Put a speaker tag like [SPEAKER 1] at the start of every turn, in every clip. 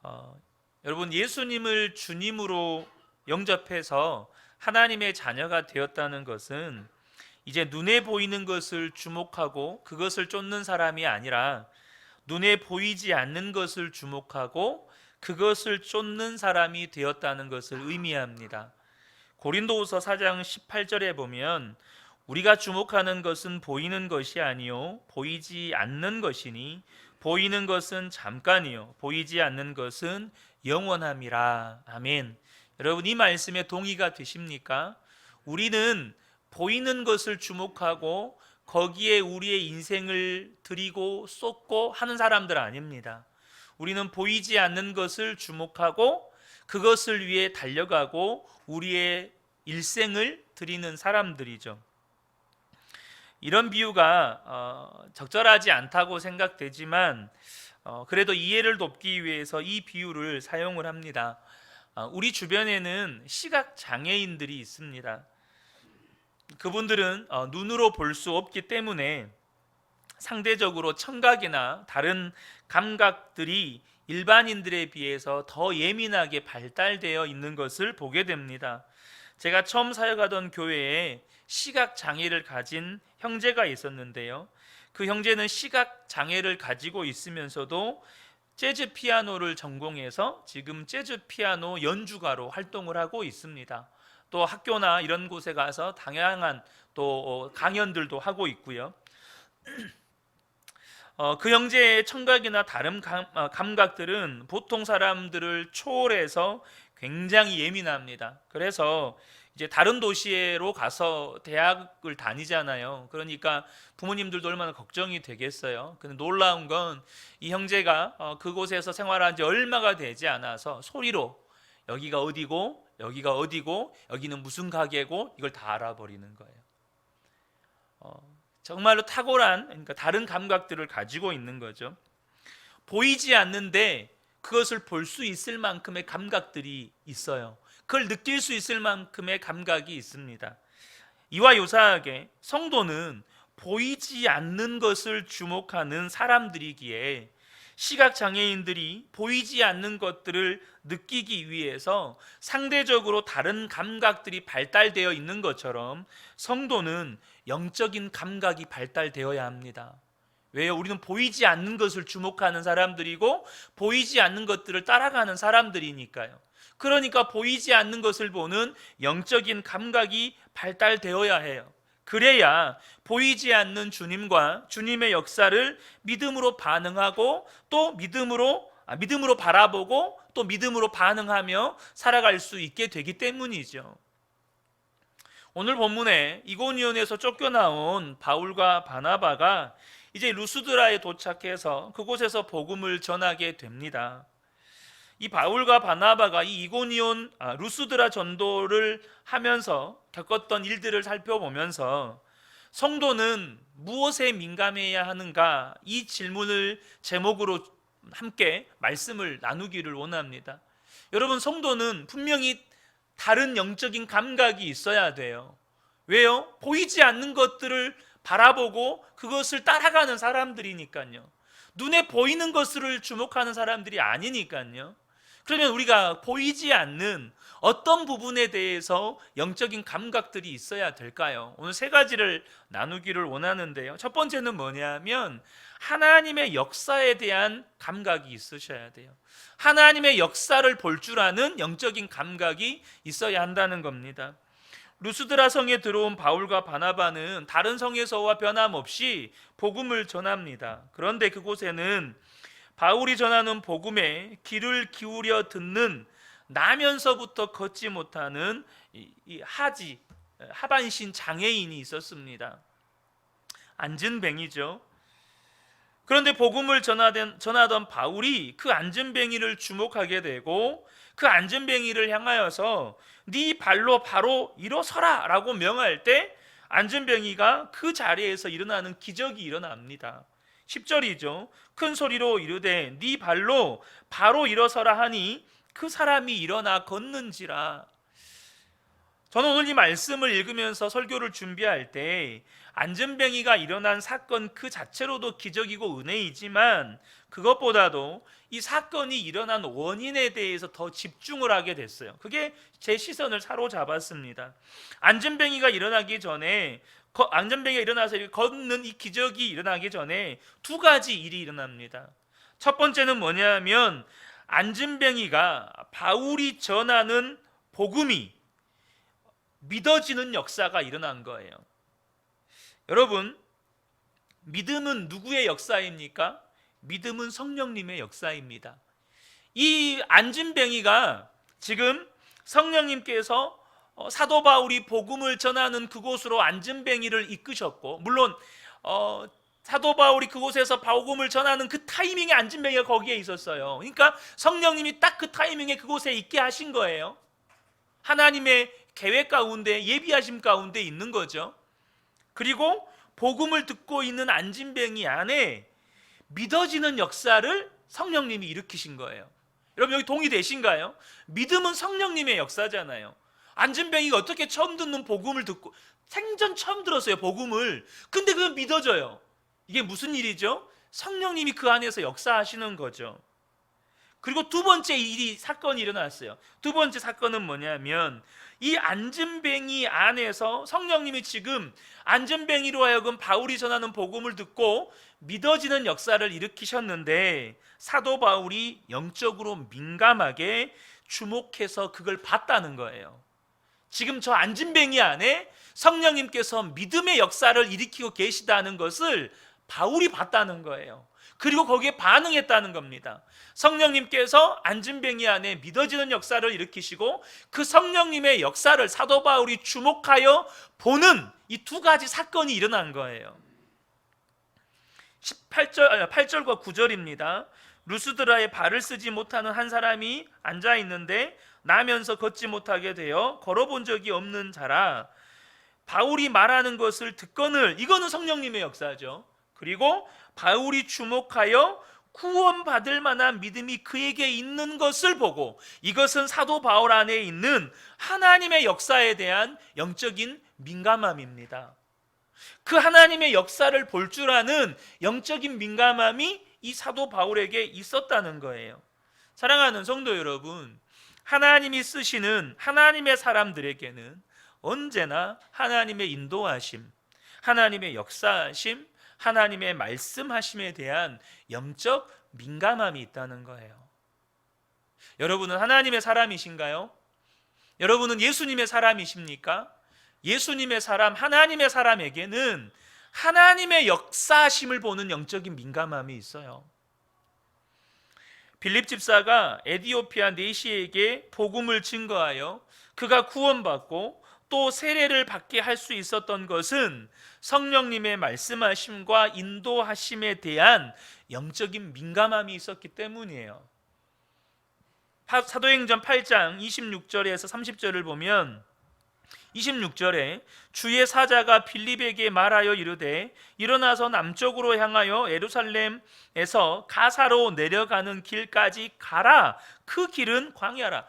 [SPEAKER 1] 어, 여러분, 예수님을 주님으로 영접해서 하나님의 자녀가 되었다는 것은 이제 눈에 보이는 것을 주목하고 그것을 쫓는 사람이 아니라 눈에 보이지 않는 것을 주목하고 그것을 쫓는 사람이 되었다는 것을 의미합니다. 고린도후서 4장 18절에 보면 우리가 주목하는 것은 보이는 것이 아니요 보이지 않는 것이니 보이는 것은 잠깐이요 보이지 않는 것은 영원함이라. 아멘. 여러분, 이 말씀에 동의가 되십니까? 우리는 보이는 것을 주목하고 거기에 우리의 인생을 드리고 쏟고 하는 사람들 아닙니다. 우리는 보이지 않는 것을 주목하고 그것을 위해 달려가고 우리의 일생을 드리는 사람들이죠. 이런 비유가 적절하지 않다고 생각되지만 그래도 이해를 돕기 위해서 이 비유를 사용을 합니다. 우리 주변에는 시각 장애인들이 있습니다. 그분들은 눈으로 볼 수 없기 때문에 상대적으로 청각이나 다른 감각들이 일반인들에 비해서 더 예민하게 발달되어 있는 것을 보게 됩니다. 제가 처음 사역하던 교회에 시각 장애를 가진 형제가 있었는데요. 그 형제는 시각 장애를 가지고 있으면서도 재즈 피아노를 전공해서 지금 재즈 피아노 연주가로 활동을 하고 있습니다. 또 학교나 이런 곳에 가서 다양한 또 강연들도 하고 있고요. 그 형제의 청각이나 다른 감각들은 보통 사람들을 초월해서 굉장히 예민합니다. 그래서 이제 다른 도시로 가서 대학을 다니잖아요. 그러니까 부모님들도 얼마나 걱정이 되겠어요. 근데 놀라운 건 이 형제가 그곳에서 생활한 지 얼마가 되지 않아서 소리로 여기가 어디고 여기가 어디고 여기는 무슨 가게고 이걸 다 알아버리는 거예요. 정말로 탁월한, 그러니까 다른 감각들을 가지고 있는 거죠. 보이지 않는데 그것을 볼 수 있을 만큼의 감각들이 있어요. 그걸 느낄 수 있을 만큼의 감각이 있습니다. 이와 유사하게 성도는 보이지 않는 것을 주목하는 사람들이기에 시각장애인들이 보이지 않는 것들을 느끼기 위해서 상대적으로 다른 감각들이 발달되어 있는 것처럼 성도는 영적인 감각이 발달되어야 합니다. 왜요? 우리는 보이지 않는 것을 주목하는 사람들이고 보이지 않는 것들을 따라가는 사람들이니까요. 그러니까 보이지 않는 것을 보는 영적인 감각이 발달되어야 해요. 그래야 보이지 않는 주님과 주님의 역사를 믿음으로 반응하고 또 믿음으로 바라보고 또 믿음으로 반응하며 살아갈 수 있게 되기 때문이죠. 오늘 본문에 이고니온에서 쫓겨나온 바울과 바나바가 이제 루스드라에 도착해서 그곳에서 복음을 전하게 됩니다. 이 바울과 바나바가 이 이고니온 루스드라 전도를 하면서 겪었던 일들을 살펴보면서 성도는 무엇에 민감해야 하는가, 이 질문을 제목으로 함께 말씀을 나누기를 원합니다. 여러분, 성도는 분명히 다른 영적인 감각이 있어야 돼요. 왜요? 보이지 않는 것들을 바라보고 그것을 따라가는 사람들이니까요. 눈에 보이는 것을 주목하는 사람들이 아니니까요. 그러면 우리가 보이지 않는 어떤 부분에 대해서 영적인 감각들이 있어야 될까요? 오늘 세 가지를 나누기를 원하는데요. 첫 번째는 뭐냐면 하나님의 역사에 대한 감각이 있으셔야 돼요. 하나님의 역사를 볼 줄 아는 영적인 감각이 있어야 한다는 겁니다. 루스드라 성에 들어온 바울과 바나바는 다른 성에서와 변함없이 복음을 전합니다. 그런데 그곳에는 바울이 전하는 복음에 귀를 기울여 듣는 나면서부터 걷지 못하는 하반신 장애인이 있었습니다. 안진뱅이죠. 그런데 복음을 전하던 바울이 그 안진뱅이를 주목하게 되고 그 안진뱅이를 향하여서 네 발로 바로 일어서라 라고 명할 때 안진뱅이가 그 자리에서 일어나는 기적이 일어납니다. 10절이죠. 큰 소리로 이르되 네 발로 바로 일어서라 하니 그 사람이 일어나 걷는지라. 저는 오늘 이 말씀을 읽으면서 설교를 준비할 때 안전뱅이가 일어난 사건 그 자체로도 기적이고 은혜이지만 그것보다도 이 사건이 일어난 원인에 대해서 더 집중을 하게 됐어요. 그게 제 시선을 사로잡았습니다. 안전뱅이가 일어나기 전에 안전뱅이가 일어나서 걷는 이 기적이 일어나기 전에 두 가지 일이 일어납니다. 첫 번째는 뭐냐면 안전뱅이가 바울이 전하는 복음이 믿어지는 역사가 일어난 거예요. 여러분, 믿음은 누구의 역사입니까? 믿음은 성령님의 역사입니다. 이 안진뱅이가 지금 성령님께서 사도 바울이 복음을 전하는 그곳으로 안진뱅이를 이끄셨고, 물론 사도 바울이 그곳에서 복음을 전하는 그 타이밍에 안진뱅이가 거기에 있었어요. 그러니까 성령님이 딱 그 타이밍에 그곳에 있게 하신 거예요. 하나님의 계획 가운데, 예비하심 가운데 있는 거죠. 그리고 복음을 듣고 있는 안진뱅이 안에 믿어지는 역사를 성령님이 일으키신 거예요. 여러분 여기 동의되신가요? 믿음은 성령님의 역사잖아요. 안진뱅이가 어떻게 처음 듣는 복음을 듣고, 생전 처음 들었어요 복음을. 근데 그건 믿어져요. 이게 무슨 일이죠? 성령님이 그 안에서 역사하시는 거죠. 그리고 두 번째 사건이 일어났어요. 두 번째 사건은 뭐냐면 이 안진뱅이 안에서 성령님이 지금 안진뱅이로 하여금 바울이 전하는 복음을 듣고 믿어지는 역사를 일으키셨는데, 사도 바울이 영적으로 민감하게 주목해서 그걸 봤다는 거예요. 지금 저 안진뱅이 안에 성령님께서 믿음의 역사를 일으키고 계시다는 것을 바울이 봤다는 거예요. 그리고 거기에 반응했다는 겁니다. 성령님께서 안진뱅이 안에 믿어지는 역사를 일으키시고 그 성령님의 역사를 사도 바울이 주목하여 보는 이 두 가지 사건이 일어난 거예요. 8절과 9절입니다. 루스드라에 발을 쓰지 못하는 한 사람이 앉아 있는데 나면서 걷지 못하게 되어 걸어본 적이 없는 자라. 바울이 말하는 것을 듣거늘, 이거는 성령님의 역사죠. 그리고 바울이 주목하여 구원받을 만한 믿음이 그에게 있는 것을 보고, 이것은 사도 바울 안에 있는 하나님의 역사에 대한 영적인 민감함입니다. 그 하나님의 역사를 볼 줄 아는 영적인 민감함이 이 사도 바울에게 있었다는 거예요. 사랑하는 성도 여러분, 하나님이 쓰시는 하나님의 사람들에게는 언제나 하나님의 인도하심, 하나님의 역사하심, 하나님의 말씀하심에 대한 영적 민감함이 있다는 거예요. 여러분은 하나님의 사람이신가요? 여러분은 예수님의 사람이십니까? 예수님의 사람, 하나님의 사람에게는 하나님의 역사하심을 보는 영적인 민감함이 있어요. 빌립 집사가 에디오피아 내시에게 복음을 증거하여 그가 구원받고 또 세례를 받게 할 수 있었던 것은 성령님의 말씀하심과 인도하심에 대한 영적인 민감함이 있었기 때문이에요. 사도행전 8장 26절에서 30절을 보면 26절에 주의 사자가 빌립에게 말하여 이르되 일어나서 남쪽으로 향하여 예루살렘에서 가사로 내려가는 길까지 가라. 그 길은 광야라.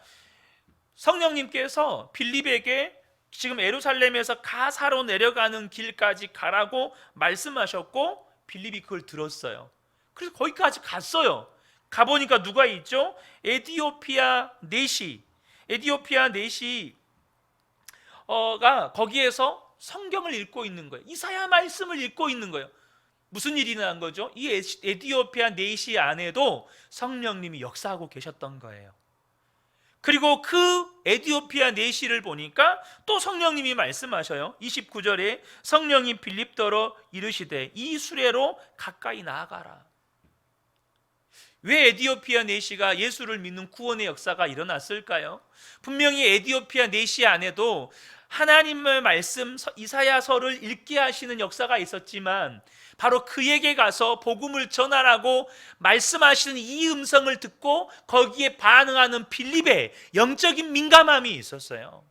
[SPEAKER 1] 성령님께서 빌립에게 지금 예루살렘에서 가사로 내려가는 길까지 가라고 말씀하셨고 비립이 그걸 들었어요. 그래서 거기까지 갔어요. 가보니까 누가 있죠? 에디오피아 내시. 에디오피아 내시 가 거기에서 성경을 읽고 있는 거예요. 이사야 말씀을 읽고 있는 거예요. 무슨 일이 난 거죠? 이 에디오피아 내시 안에도 성령님이 역사하고 계셨던 거예요. 그리고 그 에디오피아 내시를 보니까 또 성령님이 말씀하셔요. 29절에 성령이 빌립더러 이르시되 이 수레로 가까이 나아가라. 왜 에디오피아 내시가 예수를 믿는 구원의 역사가 일어났을까요? 분명히 에디오피아 내시 안에도 하나님의 말씀 이사야서를 읽게 하시는 역사가 있었지만 바로 그에게 가서 복음을 전하라고 말씀하시는 이 음성을 듣고 거기에 반응하는 빌립의 영적인 민감함이 있었어요.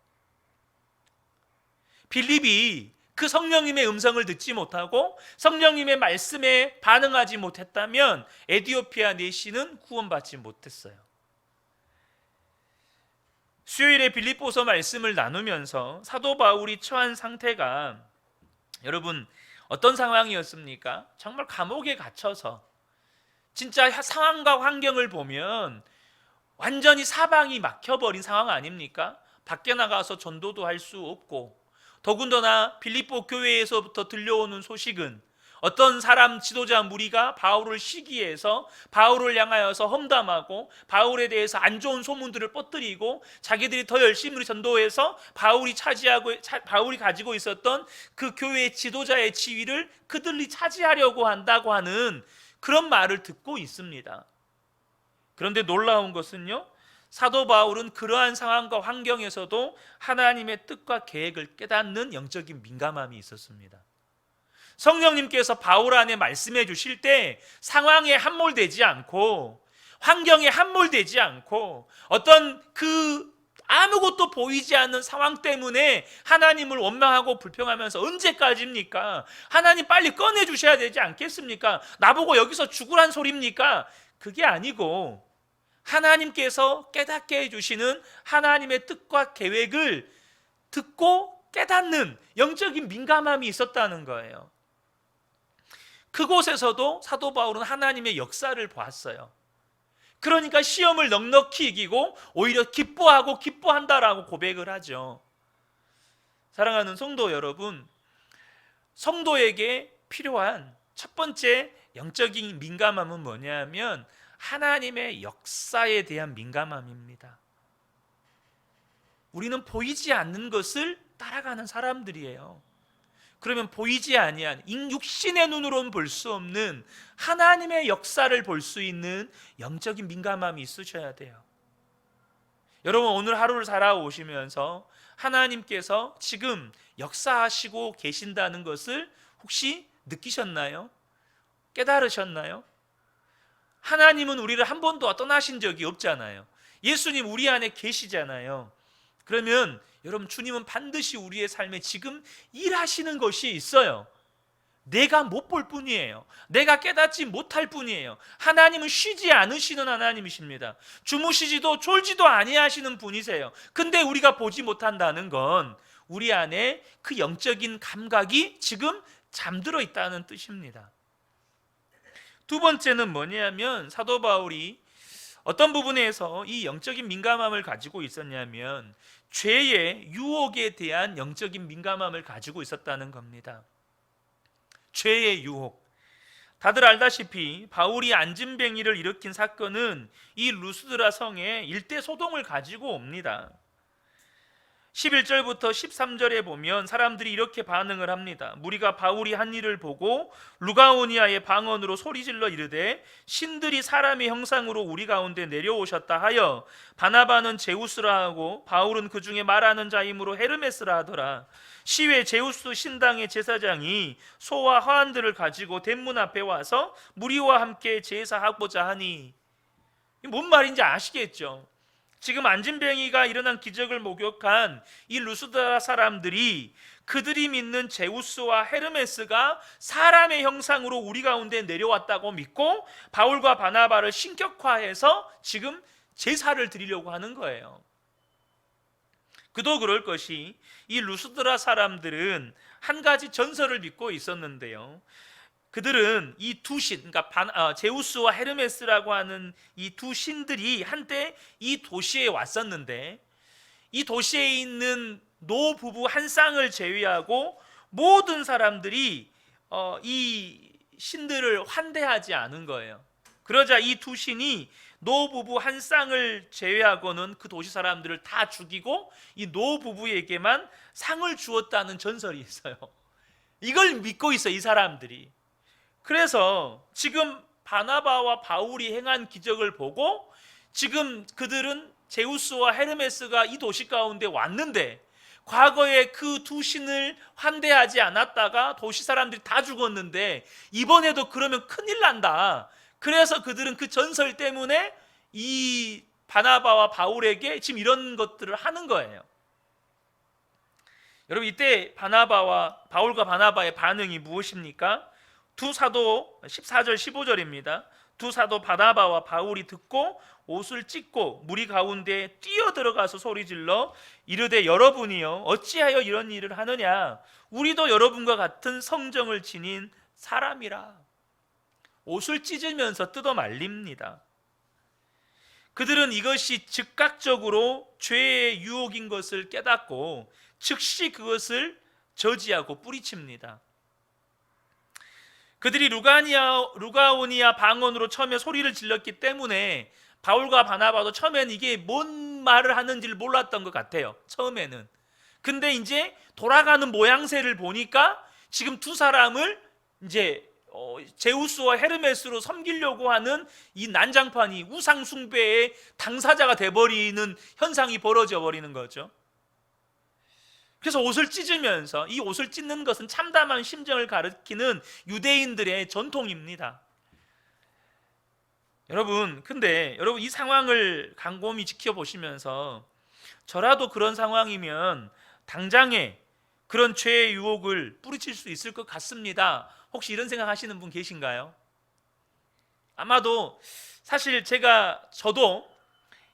[SPEAKER 1] 빌립이 그 성령님의 음성을 듣지 못하고 성령님의 말씀에 반응하지 못했다면 에디오피아 내시는 구원받지 못했어요. 수요일에 빌립보서 말씀을 나누면서 사도 바울이 처한 상태가 여러분 어떤 상황이었습니까? 정말 감옥에 갇혀서 진짜 상황과 환경을 보면 완전히 사방이 막혀버린 상황 아닙니까? 밖에 나가서 전도도 할 수 없고, 더군다나 빌립보 교회에서부터 들려오는 소식은 어떤 사람 지도자 무리가 바울을 시기해서 바울을 향하여서 험담하고 바울에 대해서 안 좋은 소문들을 뻗뜨리고 자기들이 더 열심히 전도해서 바울이 가지고 있었던 그 교회의 지도자의 지위를 그들이 차지하려고 한다고 하는 그런 말을 듣고 있습니다. 그런데 놀라운 것은요, 사도 바울은 그러한 상황과 환경에서도 하나님의 뜻과 계획을 깨닫는 영적인 민감함이 있었습니다. 성령님께서 바울 안에 말씀해 주실 때 상황에 함몰되지 않고 환경에 함몰되지 않고 어떤 그 아무것도 보이지 않는 상황 때문에 하나님을 원망하고 불평하면서 언제까지입니까? 하나님 빨리 꺼내 주셔야 되지 않겠습니까? 나보고 여기서 죽으란 소리입니까? 그게 아니고 하나님께서 깨닫게 해주시는 하나님의 뜻과 계획을 듣고 깨닫는 영적인 민감함이 있었다는 거예요. 그곳에서도 사도 바울은 하나님의 역사를 보았어요. 그러니까 시험을 넉넉히 이기고 오히려 기뻐한다라고 고백을 하죠. 사랑하는 성도 여러분, 성도에게 필요한 첫 번째 영적인 민감함은 뭐냐면 하나님의 역사에 대한 민감함입니다. 우리는 보이지 않는 것을 따라가는 사람들이에요. 그러면 보이지 아니한 육신의 눈으로는 볼 수 없는 하나님의 역사를 볼 수 있는 영적인 민감함이 있으셔야 돼요. 여러분 오늘 하루를 살아오시면서 하나님께서 지금 역사하시고 계신다는 것을 혹시 느끼셨나요? 깨달으셨나요? 하나님은 우리를 한 번도 떠나신 적이 없잖아요. 예수님 우리 안에 계시잖아요. 그러면 여러분 주님은 반드시 우리의 삶에 지금 일하시는 것이 있어요. 내가 못 볼 뿐이에요. 내가 깨닫지 못할 뿐이에요. 하나님은 쉬지 않으시는 하나님이십니다. 주무시지도 졸지도 아니하시는 분이세요. 근데 우리가 보지 못한다는 건 우리 안에 그 영적인 감각이 지금 잠들어 있다는 뜻입니다. 두 번째는 뭐냐면 사도 바울이 어떤 부분에서 이 영적인 민감함을 가지고 있었냐면 죄의 유혹에 대한 영적인 민감함을 가지고 있었다는 겁니다. 죄의 유혹. 다들 알다시피 바울이 안진뱅이를 일으킨 사건은 이 루스드라 성에 일대 소동을 가지고 옵니다. 11절부터 13절에 보면 사람들이 이렇게 반응을 합니다. 무리가 바울이 한 일을 보고 루가오니아의 방언으로 소리질러 이르되 신들이 사람의 형상으로 우리 가운데 내려오셨다 하여 바나바는 제우스라 하고 바울은 그 중에 말하는 자이므로 헤르메스라 하더라. 시외 제우스 신당의 제사장이 소와 화환들을 가지고 대문 앞에 와서 무리와 함께 제사하고자 하니, 뭔 말인지 아시겠죠? 지금 안진뱅이가 일어난 기적을 목격한 이 루스드라 사람들이 그들이 믿는 제우스와 헤르메스가 사람의 형상으로 우리 가운데 내려왔다고 믿고 바울과 바나바를 신격화해서 지금 제사를 드리려고 하는 거예요. 그도 그럴 것이 이 루스드라 사람들은 한 가지 전설을 믿고 있었는데요. 그들은 이 두 신, 그러니까 제우스와 헤르메스라고 하는 이 두 신들이 한때 이 도시에 왔었는데 이 도시에 있는 노 부부 한 쌍을 제외하고 모든 사람들이 이 신들을 환대하지 않은 거예요. 그러자 이 두 신이 노 부부 한 쌍을 제외하고는 그 도시 사람들을 다 죽이고 이 노 부부에게만 상을 주었다는 전설이 있어요. 이걸 믿고 있어 이 사람들이. 그래서 지금 바나바와 바울이 행한 기적을 보고 지금 그들은 제우스와 헤르메스가 이 도시 가운데 왔는데 과거에 그 두 신을 환대하지 않았다가 도시 사람들이 다 죽었는데 이번에도 그러면 큰일 난다. 그래서 그들은 그 전설 때문에 이 바나바와 바울에게 지금 이런 것들을 하는 거예요. 여러분 이때 바울과 바나바의 반응이 무엇입니까? 두 사도 14절 15절입니다. 두 사도 바나바와 바울이 듣고 옷을 찢고 무리 가운데 뛰어들어가서 소리질러 이르되 여러분이요 어찌하여 이런 일을 하느냐 우리도 여러분과 같은 성정을 지닌 사람이라. 옷을 찢으면서 뜯어 말립니다. 그들은 이것이 즉각적으로 죄의 유혹인 것을 깨닫고 즉시 그것을 저지하고 뿌리칩니다. 그들이 루가오니아 방언으로 처음에 소리를 질렀기 때문에 바울과 바나바도 처음에는 이게 뭔 말을 하는지를 몰랐던 것 같아요. 처음에는. 근데 이제 돌아가는 모양새를 보니까 지금 두 사람을 이제 제우스와 헤르메스로 섬기려고 하는 이 난장판이 우상 숭배의 당사자가 돼버리는 현상이 벌어져 버리는 거죠. 그래서 옷을 찢으면서, 이 옷을 찢는 것은 참담한 심정을 가리키는 유대인들의 전통입니다. 근데 여러분 이 상황을 곰곰이 지켜보시면서 저라도 그런 상황이면 당장에 그런 죄의 유혹을 뿌리칠 수 있을 것 같습니다. 혹시 이런 생각하시는 분 계신가요? 아마도 사실 저도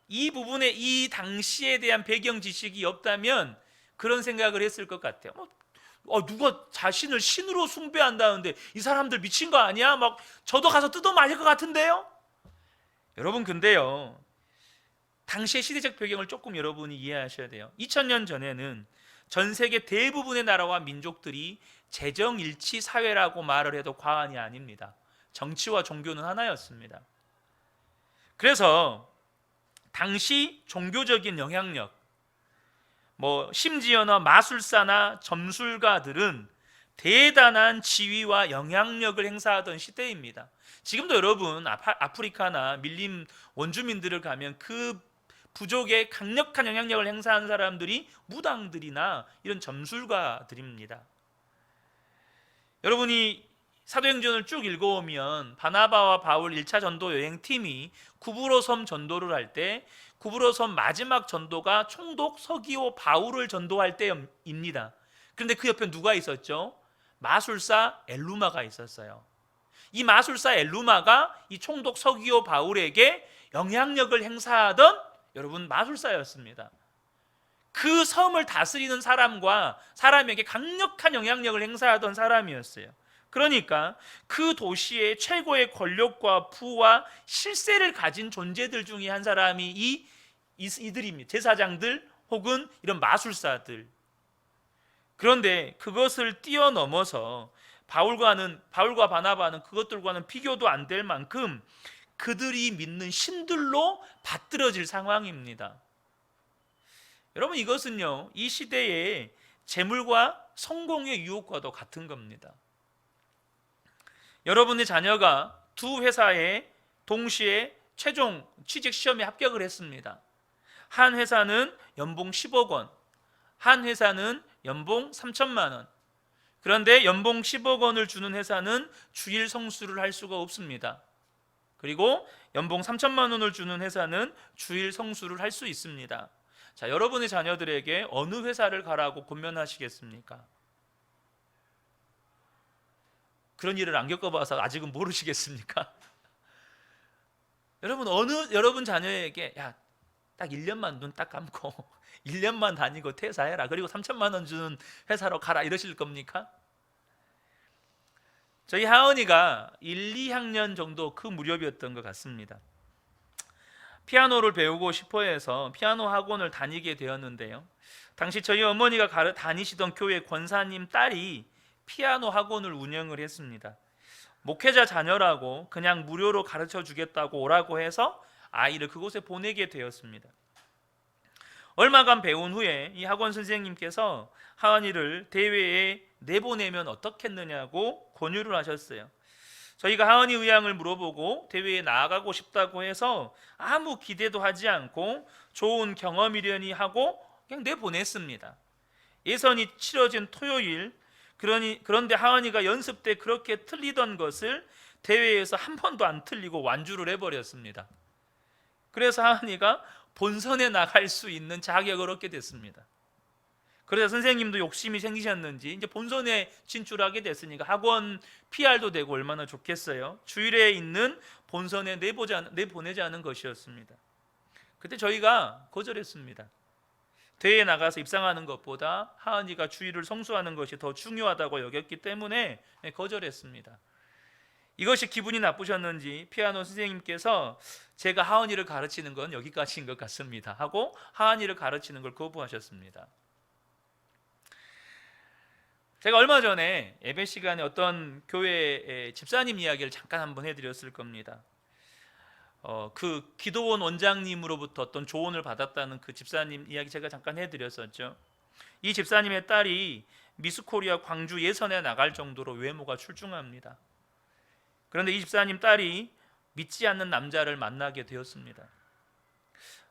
[SPEAKER 1] 이 부분에 이 당시에 대한 배경 지식이 없다면 그런 생각을 했을 것 같아요. 누가 자신을 신으로 숭배한다는데 이 사람들 미친 거 아니야? 막 저도 가서 뜯어 말릴 것 같은데요? 여러분 근데요, 당시의 시대적 배경을 조금 여러분이 이해하셔야 돼요. 2000년 전에는 전 세계 대부분의 나라와 민족들이 재정일치 사회라고 말을 해도 과언이 아닙니다. 정치와 종교는 하나였습니다. 그래서 당시 종교적인 영향력, 심지어는 마술사나 점술가들은 대단한 지위와 영향력을 행사하던 시대입니다. 지금도 여러분 아프리카나 밀림 원주민들을 가면 그 부족에 강력한 영향력을 행사하는 사람들이 무당들이나 이런 점술가들입니다. 여러분이 사도행전을 쭉 읽어오면 바나바와 바울 1차 전도 여행팀이 구브로 섬 전도를 할 때 구브로 섬 마지막 전도가 총독 서기오 바울을 전도할 때입니다. 그런데 그 옆에 누가 있었죠? 마술사 엘루마가 있었어요. 이 마술사 엘루마가 이 총독 서기오 바울에게 영향력을 행사하던 여러분 마술사였습니다. 그 섬을 다스리는 사람에게 강력한 영향력을 행사하던 사람이었어요. 그러니까 그 도시의 최고의 권력과 부와 실세를 가진 존재들 중에 한 사람이 이들입니다. 제사장들 혹은 이런 마술사들. 그런데 그것을 뛰어넘어서 바울과 바나바는 그것들과는 비교도 안 될 만큼 그들이 믿는 신들로 받들어질 상황입니다. 여러분 이것은요, 이 시대의 재물과 성공의 유혹과도 같은 겁니다. 여러분의 자녀가 두 회사에 동시에 최종 취직 시험에 합격을 했습니다. 한 회사는 연봉 10억 원, 한 회사는 연봉 3천만 원. 그런데 연봉 10억 원을 주는 회사는 주일 성수를 할 수가 없습니다. 그리고 연봉 3천만 원을 주는 회사는 주일 성수를 할 수 있습니다. 자, 여러분의 자녀들에게 어느 회사를 가라고 권면하시겠습니까? 그런 일을 안 겪어봐서 아직은 모르시겠습니까? 여러분 자녀에게 딱 1년만 눈 딱 감고 1년만 다니고 퇴사해라, 그리고 3천만 원 주는 회사로 가라, 이러실 겁니까? 저희 하은이가 1, 2학년 정도 그 무렵이었던 것 같습니다. 피아노를 배우고 싶어 해서 피아노 학원을 다니게 되었는데요, 당시 저희 어머니가 다니시던 교회 권사님 딸이 피아노 학원을 운영을 했습니다. 목회자 자녀라고 그냥 무료로 가르쳐 주겠다고 오라고 해서 아이를 그곳에 보내게 되었습니다. 얼마간 배운 후에 이 학원 선생님께서 하은이를 대회에 내보내면 어떻겠느냐고 권유를 하셨어요. 저희가 하은이 의향을 물어보고 대회에 나아가고 싶다고 해서 아무 기대도 하지 않고 좋은 경험이려니 하고 그냥 내보냈습니다. 예선이 치러진 토요일, 그런데 하은이가 연습 때 그렇게 틀리던 것을 대회에서 한 번도 안 틀리고 완주를 해버렸습니다. 그래서 하은이가 본선에 나갈 수 있는 자격을 얻게 됐습니다. 그래서 선생님도 욕심이 생기셨는지 이제 본선에 진출하게 됐으니까 학원 PR도 되고 얼마나 좋겠어요. 주일에 있는 본선에 내보내지 않은 것이었습니다. 그때 저희가 거절했습니다. 대회에 나가서 입상하는 것보다 하은이가 주일을 성수하는 것이 더 중요하다고 여겼기 때문에 거절했습니다. 이것이 기분이 나쁘셨는지 피아노 선생님께서 제가 하은이를 가르치는 건 여기까지인 것 같습니다 하고 하은이를 가르치는 걸 거부하셨습니다. 제가 얼마 전에 예배 시간에 어떤 교회의 집사님 이야기를 잠깐 한번 해드렸을 겁니다. 그 기도원 원장님으로부터 어떤 조언을 받았다는 그 집사님 이야기 제가 잠깐 해드렸었죠. 이 집사님의 딸이 미스코리아 광주 예선에 나갈 정도로 외모가 출중합니다. 그런데 이 집사님 딸이 믿지 않는 남자를 만나게 되었습니다.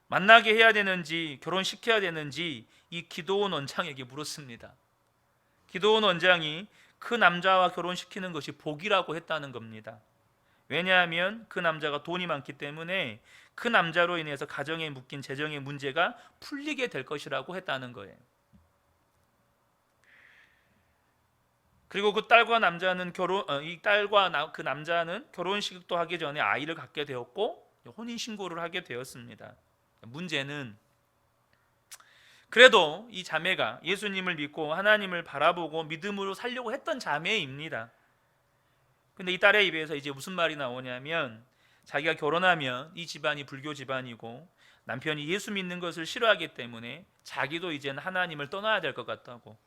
[SPEAKER 1] 만나게 해야 되는지 결혼시켜야 되는지 이 기도원 원장에게 물었습니다. 기도원 원장이 그 남자와 결혼시키는 것이 복이라고 했다는 겁니다. 왜냐하면 그 남자가 돈이 많기 때문에 그 남자로 인해서 가정에 묶인 재정의 문제가 풀리게 될 것이라고 했다는 거예요. 그리고 그 딸과 남자는 그 남자는 결혼식도 하기 전에 아이를 갖게 되었고 혼인 신고를 하게 되었습니다. 문제는 그래도 이 자매가 예수님을 믿고 하나님을 바라보고 믿음으로 살려고 했던 자매입니다. 근데 이 딸의 입에서 이제 무슨 말이 나오냐면 자기가 결혼하면 이 집안이 불교 집안이고 남편이 예수 믿는 것을 싫어하기 때문에 자기도 이제는 하나님을 떠나야 될 것 같다고,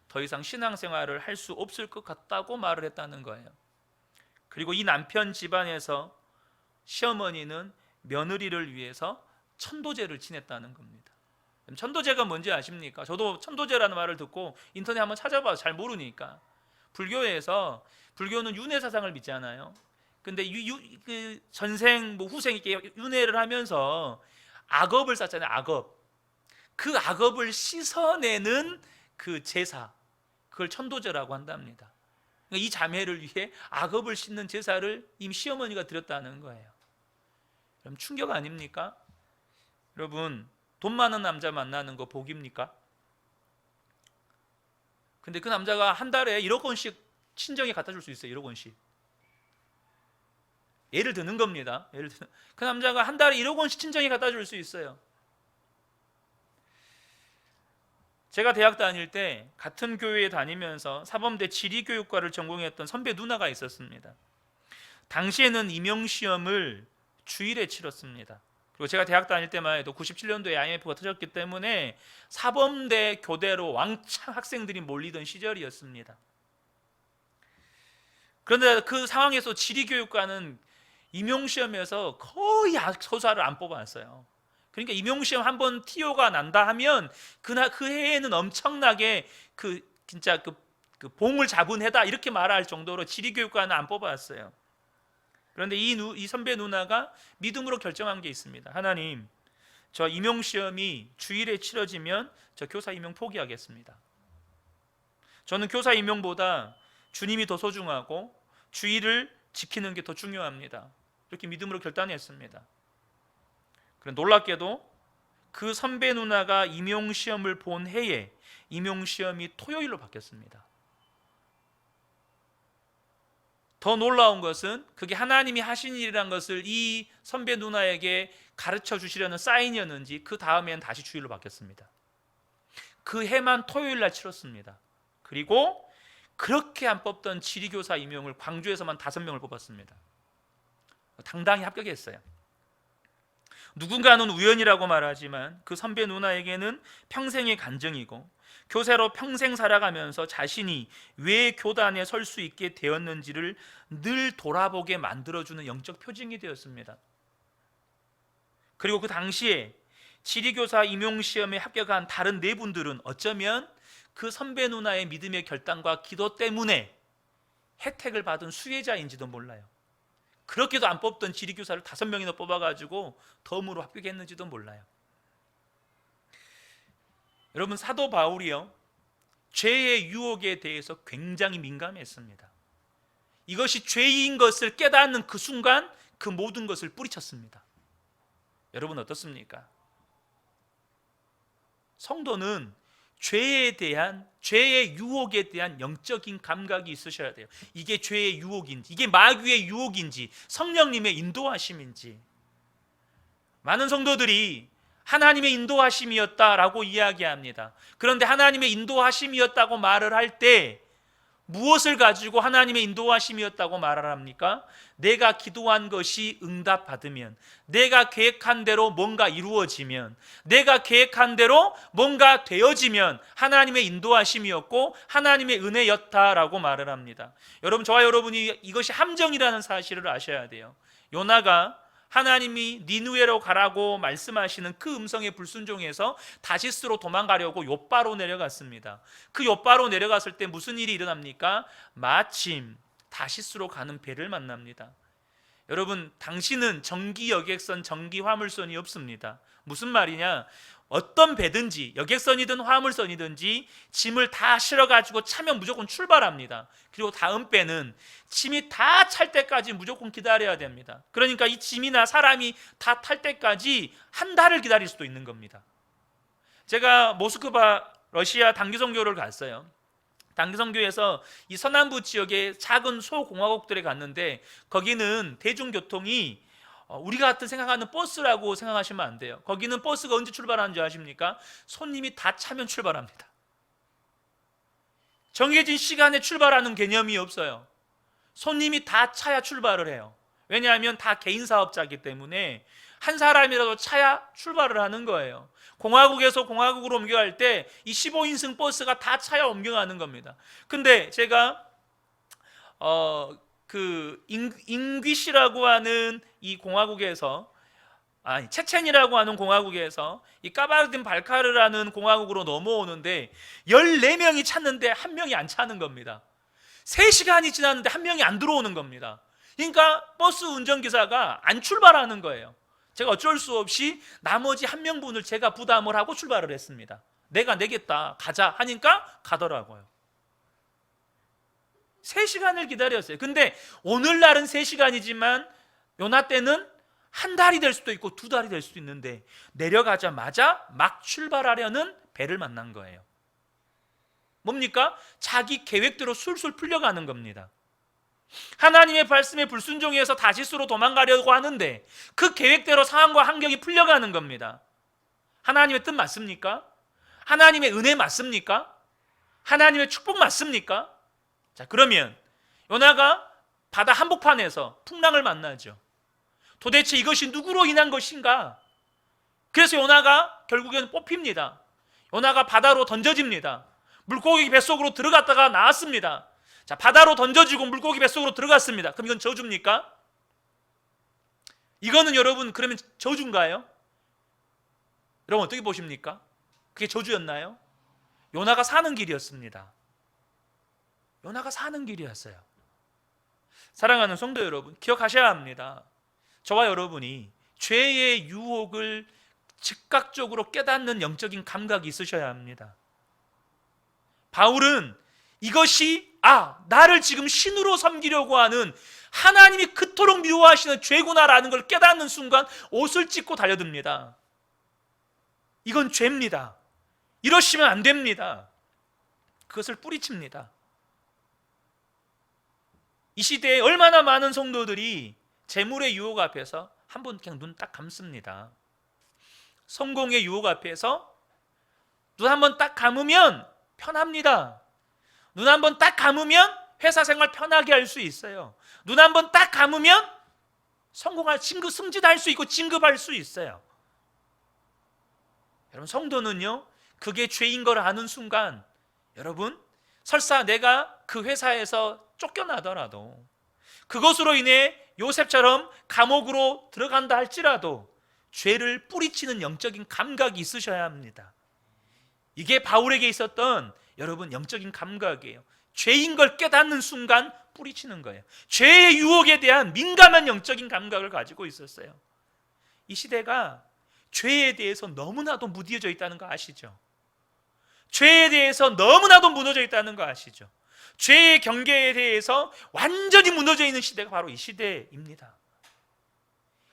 [SPEAKER 1] 더 이상 신앙생활을 할 수 없을 것 같다고 말을 했다는 거예요. 그리고 이 남편 집안에서 시어머니는 며느리를 위해서 천도제를 지냈다는 겁니다. 천도제가 뭔지 아십니까? 저도 천도제라는 말을 듣고 인터넷 한번 찾아봐서 잘 모르니까, 불교는 윤회 사상을 믿잖아요. 근데 그 전생 후생 이렇게 윤회를 하면서 악업을 쌓잖아요. 그 악업을 씻어내는 그 제사, 그걸 천도제라고 한답니다. 그러니까 이 자매를 위해 악업을 씻는 제사를 이미 시어머니가 드렸다는 거예요. 그럼 충격 아닙니까? 여러분, 돈 많은 남자 만나는 거 복입니까? 근데 그 남자가 한 달에 1억 원씩 친정에 갖다 줄 수 있어요. 1억 원씩. 예를 드는 겁니다. 그 남자가 한 달에 1억 원씩 친정에 갖다 줄 수 있어요. 제가 대학 다닐 때 같은 교회에 다니면서 사범대 지리교육과를 전공했던 선배 누나가 있었습니다. 당시에는 임용시험을 주일에 치렀습니다. 그리고 제가 대학 다닐 때만 해도 97년도에 IMF가 터졌기 때문에 사범대 교대로 왕창 학생들이 몰리던 시절이었습니다. 그런데 그 상황에서 지리교육과는 임용시험에서 거의 소사를 안 뽑아왔어요. 그러니까 임용시험 한번 TO가 난다 하면 그 해에는 엄청나게 진짜 봉을 잡은 해다 이렇게 말할 정도로 지리교육과는 안 뽑아왔어요. 그런데 이 선배 누나가 믿음으로 결정한 게 있습니다. 하나님, 저 임용시험이 주일에 치러지면 저 교사 임용 포기하겠습니다. 저는 교사 임용보다 주님이 더 소중하고 주일을 지키는 게 더 중요합니다. 이렇게 믿음으로 결단했습니다. 그런데 놀랍게도 그 선배 누나가 임용시험을 본 해에 임용시험이 토요일로 바뀌었습니다. 더 놀라운 것은 그게 하나님이 하신 일이란 것을 이 선배 누나에게 가르쳐 주시려는 사인이었는지 그 다음에는 다시 주일로 바뀌었습니다. 그 해만 토요일 날 치렀습니다. 그리고 그렇게 안 뽑던 지리교사 임용을 광주에서만 5명을 뽑았습니다. 당당히 합격했어요. 누군가는 우연이라고 말하지만 그 선배 누나에게는 평생의 간증이고 교사로 평생 살아가면서 자신이 왜 교단에 설 수 있게 되었는지를 늘 돌아보게 만들어주는 영적 표징이 되었습니다. 그리고 그 당시에 지리교사 임용시험에 합격한 다른 4분들은 어쩌면 그 선배 누나의 믿음의 결단과 기도 때문에 혜택을 받은 수혜자인지도 몰라요. 그렇게도 안 뽑던 지리교사를 5명이나 뽑아가지고 덤으로 합격했는지도 몰라요. 여러분, 사도 바울이요, 죄의 유혹에 대해서 굉장히 민감했습니다. 이것이 죄인 것을 깨닫는 그 순간 그 모든 것을 뿌리쳤습니다. 여러분 어떻습니까? 성도는 죄의 유혹에 대한 영적인 감각이 있으셔야 돼요. 이게 죄의 유혹인지, 이게 마귀의 유혹인지, 성령님의 인도하심인지. 많은 성도들이 하나님의 인도하심이었다라고 이야기합니다. 그런데 하나님의 인도하심이었다고 말을 할 때 무엇을 가지고 하나님의 인도하심이었다고 말을 합니까? 내가 기도한 것이 응답받으면, 내가 계획한 대로 뭔가 이루어지면, 내가 계획한 대로 뭔가 되어지면 하나님의 인도하심이었고 하나님의 은혜였다라고 말을 합니다. 여러분, 저와 여러분이 이것이 함정이라는 사실을 아셔야 돼요. 요나가 하나님이 니느웨로 가라고 말씀하시는 그 음성에 불순종해서 다시스로 도망가려고 욥바로 내려갔습니다. 그 욥바로 내려갔을 때 무슨 일이 일어납니까? 마침 다시스로 가는 배를 만납니다. 여러분, 당신은 정기 여객선, 정기 화물선이 없습니다. 무슨 말이냐? 어떤 배든지 여객선이든 화물선이든지 짐을 다 실어가지고 차면 무조건 출발합니다. 그리고 다음 배는 짐이 다 찰 때까지 무조건 기다려야 됩니다. 그러니까 이 짐이나 사람이 다 탈 때까지 한 달을 기다릴 수도 있는 겁니다. 제가 모스크바 러시아 단기선교를 갔어요. 단기선교에서 이 서남부 지역의 작은 소공화국들에 갔는데 거기는 대중교통이 우리가 같은 생각하는 버스라고 생각하시면 안 돼요. 거기는 버스가 언제 출발하는 줄 아십니까? 손님이 다 차면 출발합니다. 정해진 시간에 출발하는 개념이 없어요. 손님이 다 차야 출발을 해요. 왜냐하면 다 개인 사업자이기 때문에 한 사람이라도 차야 출발을 하는 거예요. 공화국에서 공화국으로 옮겨갈 때 이 15인승 버스가 다 차야 옮겨가는 겁니다. 근데 제가 인귀시라고 하는 이 공화국에서, 체첸이라고 하는 공화국에서 이 까바르딘 발카르라는 공화국으로 넘어오는데 14명이 찼는데 한 명이 안 차는 겁니다. 3시간이 지났는데 한 명이 안 들어오는 겁니다. 그러니까 버스 운전기사가 안 출발하는 거예요. 제가 어쩔 수 없이 나머지 한 명분을 제가 부담을 하고 출발을 했습니다. 내가 내겠다, 가자 하니까 가더라고요. 3시간을 기다렸어요. 근데 오늘날은 3시간이지만 요나 때는 한 달이 될 수도 있고 2달이 될 수도 있는데 내려가자마자 막 출발하려는 배를 만난 거예요. 뭡니까? 자기 계획대로 술술 풀려가는 겁니다. 하나님의 말씀에 불순종해서 다시스로 도망가려고 하는데 그 계획대로 상황과 환경이 풀려가는 겁니다. 하나님의 뜻 맞습니까? 하나님의 은혜 맞습니까? 하나님의 축복 맞습니까? 자, 그러면 요나가 바다 한복판에서 풍랑을 만나죠. 도대체 이것이 누구로 인한 것인가? 그래서 요나가 결국에는 뽑힙니다. 요나가 바다로 던져집니다. 물고기 뱃속으로 들어갔다가 나왔습니다. 자, 바다로 던져지고 물고기 뱃속으로 들어갔습니다. 그럼 이건 저주입니까? 이거는 여러분 그러면 저주인가요? 여러분 어떻게 보십니까? 그게 저주였나요? 요나가 사는 길이었습니다. 요나가 사는 길이었어요. 사랑하는 성도 여러분, 기억하셔야 합니다. 저와 여러분이 죄의 유혹을 즉각적으로 깨닫는 영적인 감각이 있으셔야 합니다. 바울은 이것이 나를 지금 신으로 섬기려고 하는 하나님이 그토록 미워하시는 죄구나라는 걸 깨닫는 순간 옷을 찢고 달려듭니다. 이건 죄입니다. 이러시면 안 됩니다. 그것을 뿌리칩니다. 이 시대에 얼마나 많은 성도들이 재물의 유혹 앞에서 한번 그냥 눈 딱 감습니다. 성공의 유혹 앞에서 눈 한번 딱 감으면 편합니다. 눈 한번 딱 감으면 회사 생활 편하게 할 수 있어요. 눈 한번 딱 감으면 승진할 수 있고 진급할 수 있어요. 여러분, 성도는요, 그게 죄인 걸 아는 순간, 여러분, 설사 내가 그 회사에서 쫓겨나더라도 그것으로 인해 요셉처럼 감옥으로 들어간다 할지라도 죄를 뿌리치는 영적인 감각이 있으셔야 합니다. 이게 바울에게 있었던 여러분 영적인 감각이에요. 죄인 걸 깨닫는 순간 뿌리치는 거예요. 죄의 유혹에 대한 민감한 영적인 감각을 가지고 있었어요. 이 시대가 죄에 대해서 너무나도 무뎌져 있다는 거 아시죠? 죄에 대해서 너무나도 무너져 있다는 거 아시죠? 죄의 경계에 대해서 완전히 무너져 있는 시대가 바로 이 시대입니다.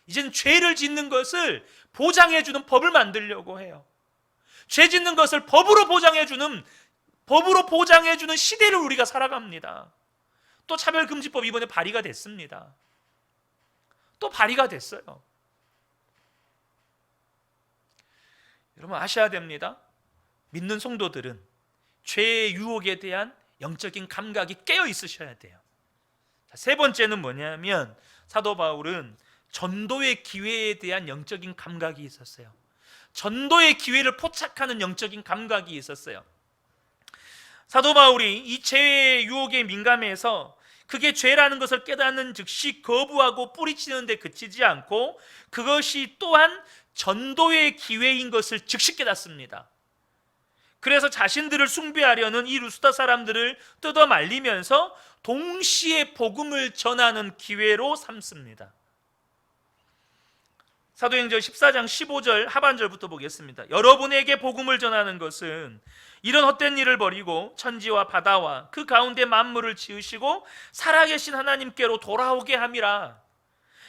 [SPEAKER 1] 이제는 죄를 짓는 것을 보장해주는 법을 만들려고 해요. 죄 짓는 것을 법으로 보장해주는 시대를 우리가 살아갑니다. 또 차별금지법 이번에 발의가 됐습니다. 또 발의가 됐어요. 여러분 아셔야 됩니다. 믿는 성도들은 죄의 유혹에 대한 영적인 감각이 깨어 있으셔야 돼요. 세 번째는 뭐냐면 사도 바울은 전도의 기회에 대한 영적인 감각이 있었어요. 전도의 기회를 포착하는 영적인 감각이 있었어요. 사도 바울이 이 죄의 유혹에 민감해서 그게 죄라는 것을 깨닫는 즉시 거부하고 뿌리치는 데 그치지 않고 그것이 또한 전도의 기회인 것을 즉시 깨닫습니다. 그래서 자신들을 숭배하려는 이 루스다 사람들을 뜯어 말리면서 동시에 복음을 전하는 기회로 삼습니다. 사도행전 14장 15절 하반절부터 보겠습니다. 여러분에게 복음을 전하는 것은 이런 헛된 일을 버리고 천지와 바다와 그 가운데 만물을 지으시고 살아계신 하나님께로 돌아오게 함이라.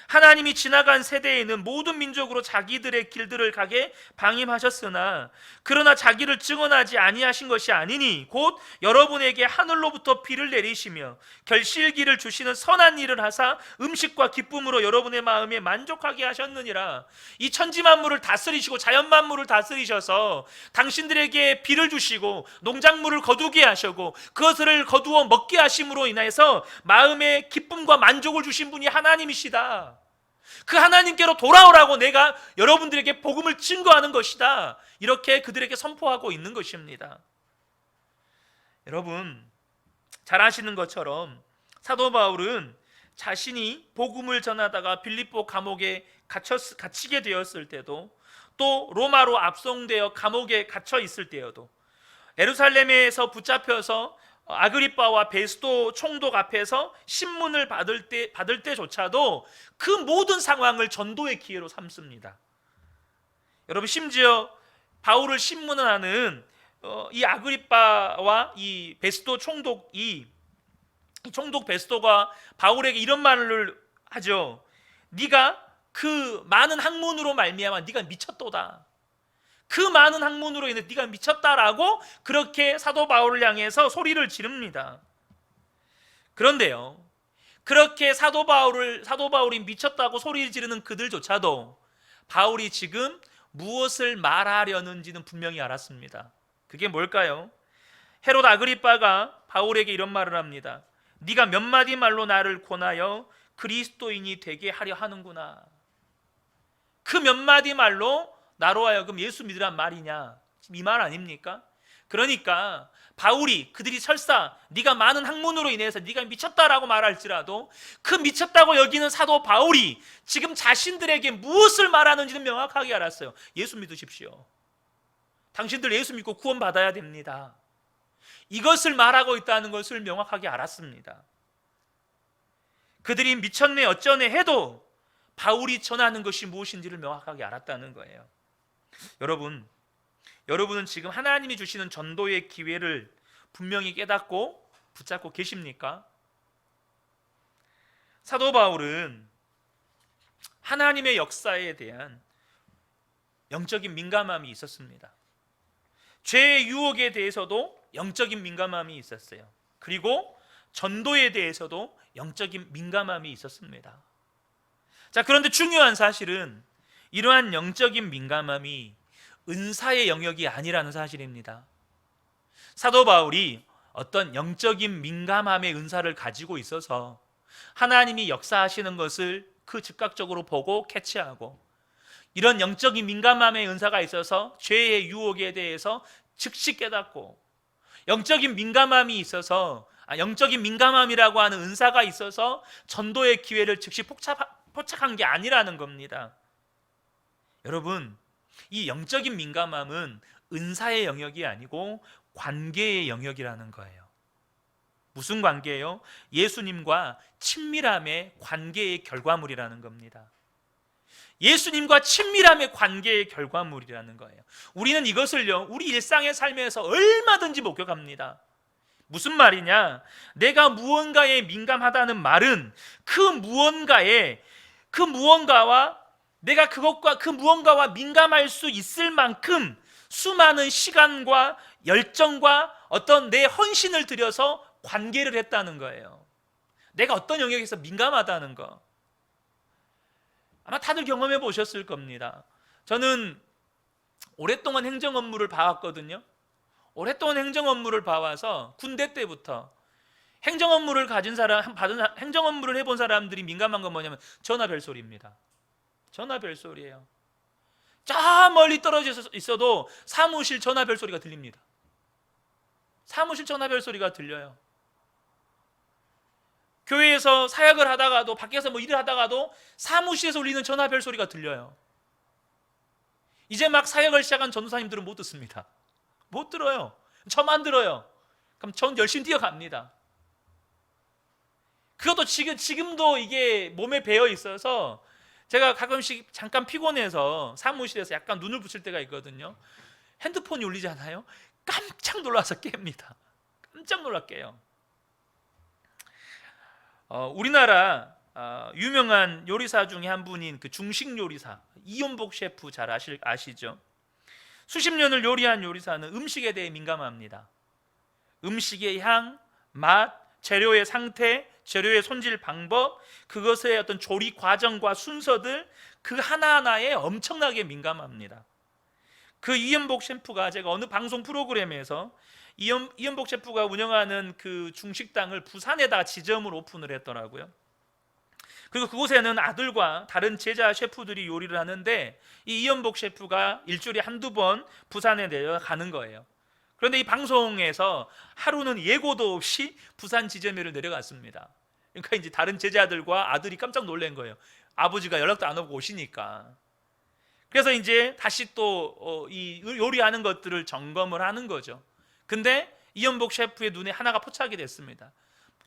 [SPEAKER 1] 하나님이 지나간 세대에는 모든 민족으로 자기들의 길들을 가게 방임하셨으나 그러나 자기를 증언하지 아니하신 것이 아니니 곧 여러분에게 하늘로부터 비를 내리시며 결실기를 주시는 선한 일을 하사 음식과 기쁨으로 여러분의 마음에 만족하게 하셨느니라. 이 천지 만물을 다스리시고 자연 만물을 다스리셔서 당신들에게 비를 주시고 농작물을 거두게 하시고 그것을 거두어 먹게 하심으로 인해서 마음에 기쁨과 만족을 주신 분이 하나님이시다. 그 하나님께로 돌아오라고 내가 여러분들에게 복음을 증거하는 것이다. 이렇게 그들에게 선포하고 있는 것입니다. 여러분 잘 아시는 것처럼 사도 바울은 자신이 복음을 전하다가 빌립보 감옥에 갇히게 되었을 때도 또 로마로 압송되어 감옥에 갇혀 있을 때여도 예루살렘에서 붙잡혀서 아그리빠와 베스도 총독 앞에서 신문을 받을 때조차도 그 모든 상황을 전도의 기회로 삼습니다. 여러분 심지어 바울을 신문하는 이 아그리빠와 이 베스도 총독이 총독 베스도가 바울에게 이런 말을 하죠. 네가 그 많은 학문으로 말미암아 네가 미쳤도다. 그 많은 학문으로 인해 네가 미쳤다라고 그렇게 사도 바울을 향해서 소리를 지릅니다. 그런데요, 그렇게 사도 바울이 미쳤다고 소리를 지르는 그들조차도 바울이 지금 무엇을 말하려는지는 분명히 알았습니다. 그게 뭘까요? 헤롯 아그리빠가 바울에게 이런 말을 합니다. 네가 몇 마디 말로 나를 권하여 그리스도인이 되게 하려 하는구나. 그 몇 마디 말로 나로 하여금 예수 믿으란 말이냐, 이 말 아닙니까? 그러니까 바울이 그들이 설사 네가 많은 학문으로 인해서 네가 미쳤다라고 말할지라도 그 미쳤다고 여기는 사도 바울이 지금 자신들에게 무엇을 말하는지는 명확하게 알았어요. 예수 믿으십시오. 당신들 예수 믿고 구원 받아야 됩니다. 이것을 말하고 있다는 것을 명확하게 알았습니다. 그들이 미쳤네 어쩌네 해도 바울이 전하는 것이 무엇인지를 명확하게 알았다는 거예요. 여러분은 지금 하나님이 주시는 전도의 기회를 분명히 깨닫고 붙잡고 계십니까? 사도 바울은 하나님의 역사에 대한 영적인 민감함이 있었습니다. 죄의 유혹에 대해서도 영적인 민감함이 있었어요. 그리고 전도에 대해서도 영적인 민감함이 있었습니다. 자, 그런데 중요한 사실은 이러한 영적인 민감함이 은사의 영역이 아니라는 사실입니다. 사도 바울이 어떤 영적인 민감함의 은사를 가지고 있어서 하나님이 역사하시는 것을 그 즉각적으로 보고 캐치하고 이런 영적인 민감함의 은사가 있어서 죄의 유혹에 대해서 즉시 깨닫고 영적인 민감함이 있어서 영적인 민감함이라고 하는 은사가 있어서 전도의 기회를 즉시 포착한 게 아니라는 겁니다. 여러분, 이 영적인 민감함은 은사의 영역이 아니고 관계의 영역이라는 거예요. 무슨 관계예요? 예수님과 친밀함의 관계의 결과물이라는 겁니다. 예수님과 친밀함의 관계의 결과물이라는 거예요. 우리는 이것을요, 우리 일상의 삶에서 얼마든지 목격합니다. 무슨 말이냐? 내가 무언가에 민감하다는 말은 그 무언가와 내가 그 무언가와 민감할 수 있을 만큼 수많은 시간과 열정과 어떤 내 헌신을 들여서 관계를 했다는 거예요. 내가 어떤 영역에서 민감하다는 거. 아마 다들 경험해 보셨을 겁니다. 저는 오랫동안 행정 업무를 봐왔거든요. 오랫동안 행정 업무를 봐와서 군대 때부터 행정 업무를 가진 사람, 행정 업무를 해본 사람들이 민감한 건 뭐냐면 전화 벨소리입니다. 전화 벨소리예요. 저 멀리 떨어져 있어도 사무실 전화 벨소리가 들립니다. 사무실 전화 벨소리가 들려요. 교회에서 사역을 하다가도, 밖에서 뭐 일을 하다가도 사무실에서 울리는 전화 벨소리가 들려요. 이제 막 사역을 시작한 전도사님들은 못 듣습니다. 못 들어요. 저만 들어요. 그럼 전 열심히 뛰어갑니다. 그것도 지금도 이게 몸에 배어 있어서 제가 가끔씩 잠깐 피곤해서 사무실에서 약간 눈을 붙일 때가 있거든요. 핸드폰이 울리지 않아요? 깜짝 놀라서 깹니다. 깜짝 놀라 깨요. 우리나라 유명한 요리사 중에 한 분인 그 중식 요리사 이연복 셰프 잘 아시죠? 수십 년을 요리한 요리사는 음식에 대해 민감합니다. 음식의 향, 맛, 재료의 상태, 재료의 손질 방법, 그것의 어떤 조리 과정과 순서들 그 하나하나에 엄청나게 민감합니다. 그 이연복 셰프가 제가 어느 방송 프로그램에서 이연복 셰프가 운영하는 그 중식당을 부산에다 지점을 오픈을 했더라고요. 그리고 그곳에는 아들과 다른 제자 셰프들이 요리를 하는데 이 이연복 셰프가 일주일에 한두 번 부산에 내려가는 거예요. 그런데 이 방송에서 하루는 예고도 없이 부산 지점에를 내려갔습니다. 그러니까 이제 다른 제자들과 아들이 깜짝 놀란 거예요. 아버지가 연락도 안 오고 오시니까. 그래서 이제 다시 또 이 요리하는 것들을 점검을 하는 거죠. 근데 이연복 셰프의 눈에 하나가 포착이 됐습니다.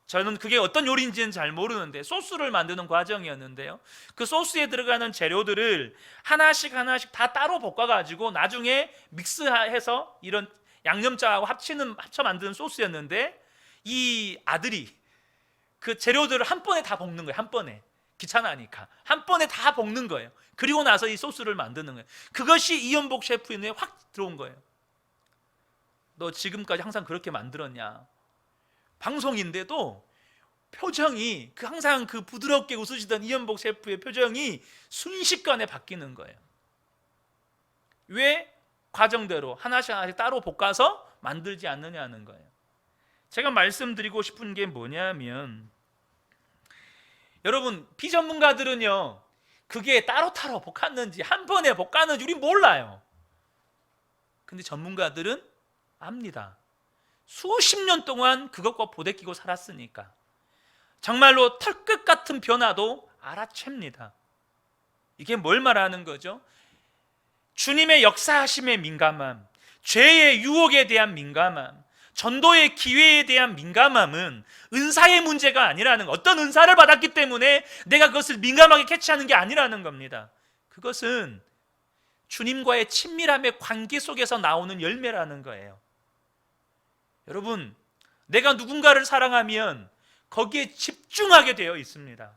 [SPEAKER 1] 저는 그게 어떤 요리인지는 잘 모르는데 소스를 만드는 과정이었는데요. 그 소스에 들어가는 재료들을 하나씩 다 따로 볶아가지고 나중에 믹스해서 이런 양념장하고 합쳐 만드는 소스였는데 이 아들이 그 재료들을 한 번에 다 볶는 거예요. 한 번에. 귀찮으니까 한 번에 다 볶는 거예요. 그리고 나서 이 소스를 만드는 거예요. 그것이 이연복 셰프의 눈에 확 들어온 거예요. 너 지금까지 항상 그렇게 만들었냐? 방송인데도 표정이 항상 그 부드럽게 웃으시던 이연복 셰프의 표정이 순식간에 바뀌는 거예요. 왜? 과정대로 하나씩 따로 볶아서 만들지 않느냐는 거예요. 제가 말씀드리고 싶은 게 뭐냐면 여러분 비전문가들은요 그게 따로따로 볶았는지 한 번에 볶았는지 우린 몰라요. 근데 전문가들은 압니다. 수십 년 동안 그것과 부대끼고 살았으니까 정말로 털끝 같은 변화도 알아챕니다. 이게 뭘 말하는 거죠? 주님의 역사하심에 민감함, 죄의 유혹에 대한 민감함, 전도의 기회에 대한 민감함은 은사의 문제가 아니라는 거. 어떤 은사를 받았기 때문에 내가 그것을 민감하게 캐치하는 게 아니라는 겁니다. 그것은 주님과의 친밀함의 관계 속에서 나오는 열매라는 거예요. 여러분, 내가 누군가를 사랑하면 거기에 집중하게 되어 있습니다.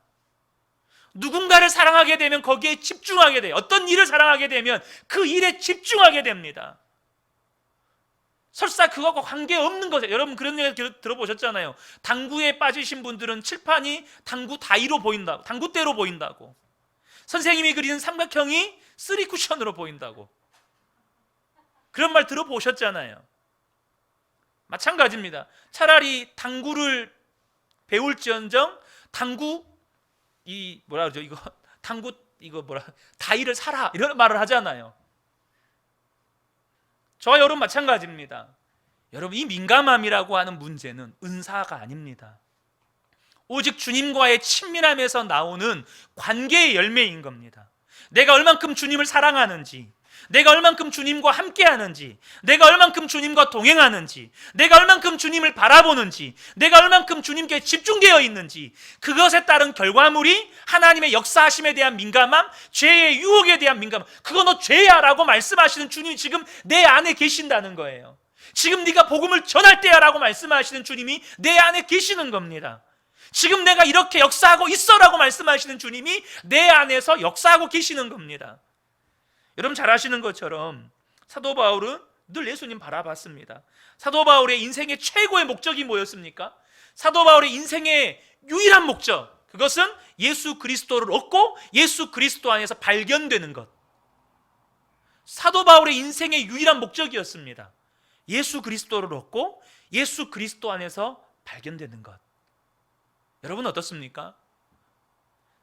[SPEAKER 1] 누군가를 사랑하게 되면 거기에 집중하게 돼요. 어떤 일을 사랑하게 되면 그 일에 집중하게 됩니다. 설사 그것과 관계없는 거죠. 여러분 그런 얘기 들어보셨잖아요. 당구에 빠지신 분들은 칠판이 당구 다이로 보인다고, 당구대로 보인다고. 선생님이 그리는 삼각형이 쓰리 쿠션으로 보인다고. 그런 말 들어보셨잖아요. 마찬가지입니다. 차라리 당구를 배울지언정 당구 뭐라 그러죠? 다이를 사라 이런 말을 하잖아요. 저와 여러분 마찬가지입니다. 여러분 이 민감함이라고 하는 문제는 은사가 아닙니다. 오직 주님과의 친밀함에서 나오는 관계의 열매인 겁니다. 내가 얼만큼 주님을 사랑하는지, 내가 얼만큼 주님과 함께하는지, 내가 얼만큼 주님과 동행하는지, 내가 얼만큼 주님을 바라보는지, 내가 얼만큼 주님께 집중되어 있는지, 그것에 따른 결과물이 하나님의 역사하심에 대한 민감함, 죄의 유혹에 대한 민감함. 그거 너 죄야 라고 말씀하시는 주님이 지금 내 안에 계신다는 거예요. 지금 네가 복음을 전할 때야 라고 말씀하시는 주님이 내 안에 계시는 겁니다. 지금 내가 이렇게 역사하고 있어 라고 말씀하시는 주님이 내 안에서 역사하고 계시는 겁니다. 여러분 잘 아시는 것처럼 사도 바울은 늘 예수님 바라봤습니다. 사도 바울의 인생의 최고의 목적이 뭐였습니까? 사도 바울의 인생의 유일한 목적, 그것은 예수 그리스도를 얻고 예수 그리스도 안에서 발견되는 것. 사도 바울의 인생의 유일한 목적이었습니다. 예수 그리스도를 얻고 예수 그리스도 안에서 발견되는 것. 여러분 어떻습니까?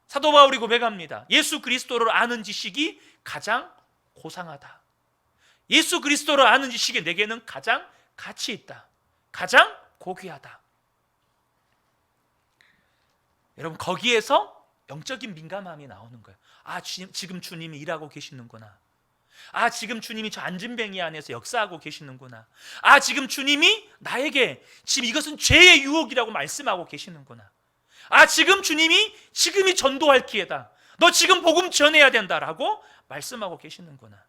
[SPEAKER 1] 사도 바울이 고백합니다. 예수 그리스도를 아는 지식이 가장 고상하다. 예수 그리스도를 아는 지식이 내게는 가장 가치 있다. 가장 고귀하다. 여러분 거기에서 영적인 민감함이 나오는 거예요. 아, 지금 주님이 일하고 계시는구나. 아, 지금 주님이 저 안진뱅이 안에서 역사하고 계시는구나. 아, 지금 주님이 나에게 지금 이것은 죄의 유혹이라고 말씀하고 계시는구나. 아, 지금 주님이 지금이 전도할 기회다. 너 지금 복음 전해야 된다라고 말씀하고 계시는구나.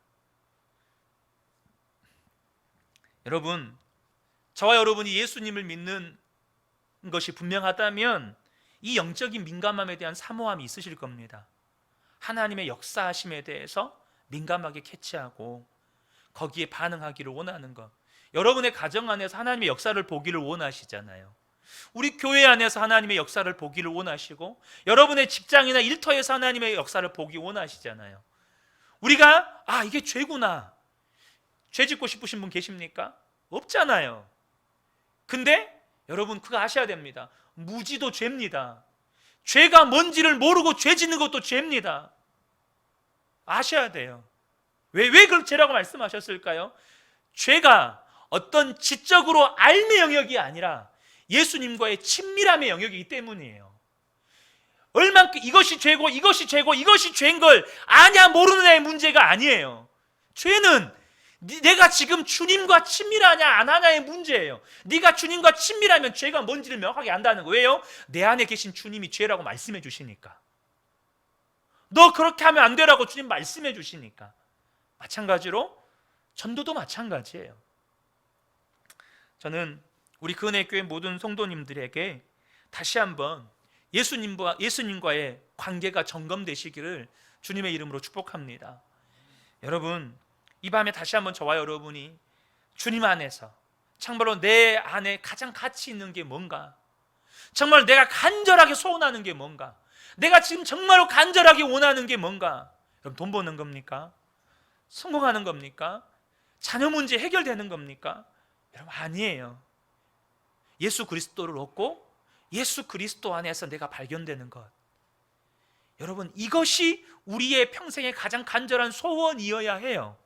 [SPEAKER 1] 여러분, 저와 여러분이 예수님을 믿는 것이 분명하다면 이 영적인 민감함에 대한 사모함이 있으실 겁니다. 하나님의 역사하심에 대해서 민감하게 캐치하고 거기에 반응하기를 원하는 것. 여러분의 가정 안에서 하나님의 역사를 보기를 원하시잖아요. 우리 교회 안에서 하나님의 역사를 보기를 원하시고 여러분의 직장이나 일터에서 하나님의 역사를 보기 원하시잖아요. 우리가 이게 죄구나. 죄 짓고 싶으신 분 계십니까? 없잖아요. 근데 여러분 그거 아셔야 됩니다. 무지도 죄입니다. 죄가 뭔지를 모르고 죄 짓는 것도 죄입니다. 아셔야 돼요. 왜 그걸 죄라고 말씀하셨을까요? 죄가 어떤 지적으로 알의 영역이 아니라 예수님과의 친밀함의 영역이기 때문이에요. 얼만큼 이것이 죄고 이것이 죄고 이것이 죄인 걸 아냐 모르는 애의 문제가 아니에요. 죄는 내가 지금 주님과 친밀하냐 안 하냐의 문제예요. 네가 주님과 친밀하면 죄가 뭔지를 명확하게 안다는 거예요. 왜요? 내 안에 계신 주님이 죄라고 말씀해 주시니까. 너 그렇게 하면 안 되라고 주님 말씀해 주시니까. 마찬가지로 전도도 마찬가지예요. 저는 우리 근혜교회 모든 성도님들에게 다시 한번 예수님과의 관계가 점검되시기를 주님의 이름으로 축복합니다. 여러분, 이 밤에 다시 한번 저와 여러분이 주님 안에서 정말로 내 안에 가장 가치 있는 게 뭔가, 정말 내가 간절하게 소원하는 게 뭔가, 내가 지금 정말로 간절하게 원하는 게 뭔가. 여러분, 돈 버는 겁니까? 성공하는 겁니까? 자녀 문제 해결되는 겁니까? 여러분, 아니에요. 예수 그리스도를 얻고 예수 그리스도 안에서 내가 발견되는 것. 여러분, 이것이 우리의 평생의 가장 간절한 소원이어야 해요.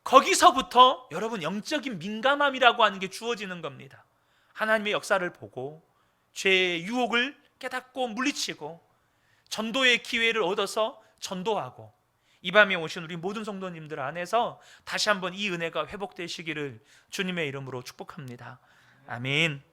[SPEAKER 1] 거기서부터 여러분 영적인 민감함이라고 하는 게 주어지는 겁니다. 하나님의 역사를 보고 죄의 유혹을 깨닫고 물리치고 전도의 기회를 얻어서 전도하고, 이 밤에 오신 우리 모든 성도님들 안에서 다시 한번 이 은혜가 회복되시기를 주님의 이름으로 축복합니다. 아멘.